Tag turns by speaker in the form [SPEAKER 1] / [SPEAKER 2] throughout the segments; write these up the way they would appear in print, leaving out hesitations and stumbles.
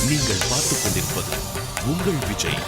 [SPEAKER 1] நீங்கள் பார்த்துக் கொண்டிருப்பது உங்கள் Vijay.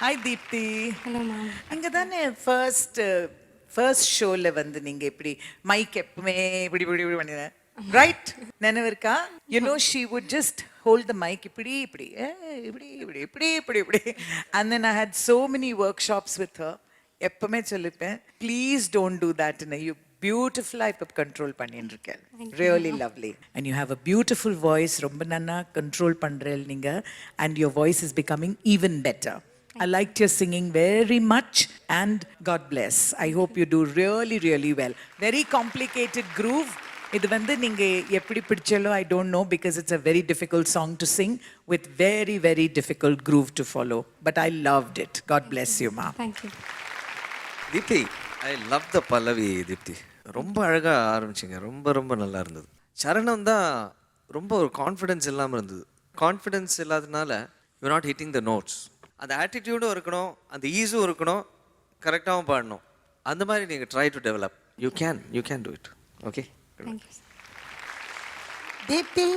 [SPEAKER 2] Hi Deepti.
[SPEAKER 3] Hello ma'am.
[SPEAKER 2] அங்கே தானே ஃபர்ஸ்ட் ஷோவில் வந்து நீங்கள் இப்படி மைக் எப்பவுமே இப்படி இப்படி இப்படி பண்ணினேன், ரைட்? நினைவு இருக்கா? You know she would just hold the mic இப்படி. And then I had so many workshops with her. எப்பவுமே சொல்லிப்பேன், please don't do that. You பியூட்டிஃபுல்லாக இப்போ கண்ட்ரோல் பண்ணிட்டு இருக்கேன். Really lovely. And you have a beautiful voice. ரொம்ப நன்னா control பண்ணுறேன் நீங்கள். And your voice is becoming even better. I liked your singing very much and God bless. I hope you do really, really well. Very complicated groove. இது வந்து நீங்கள் எப்படி பிடிச்சாலோ I don't know because it's a very difficult song to sing with very, very difficult groove to follow. But I loved it. God bless you, ma.
[SPEAKER 3] Thank you.
[SPEAKER 4] Deepti, I love the pallavi. Deepti ரொம்ப அழகாக ஆரம்பிச்சிங்க. ரொம்ப ரொம்ப நல்லா இருந்தது. சரணம் தான் ரொம்ப ஒரு கான்ஃபிடென்ஸ் இல்லாமல் இருந்தது. கான்ஃபிடென்ஸ் இல்லாததுனால you not hitting the notes. அந்த ஆட்டிடியூடும் இருக்கணும், அந்த ஈஸும் இருக்கணும், கரெக்டாகவும் பாடணும். அந்த மாதிரி நீங்கள் try to develop. You can do it. Okay,
[SPEAKER 3] Thank you.
[SPEAKER 5] Deepti,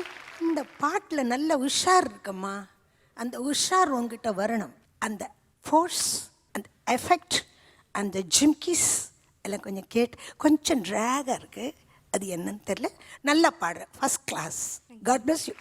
[SPEAKER 5] இந்த பாட்டில் நல்ல உஷார் இருக்குமா? அந்த உஷார் உங்ககிட்ட வரணும். அந்த ஃபோர்ஸ், அந்த எஃபெக்ட், அந்த ஜிம்கிஸ் எல்லாம் கொஞ்சம் கொஞ்சம் ட்ராகாக இருக்குது. அது என்னன்னு தெரியல. நல்லா பாடுற, first class. God bless you.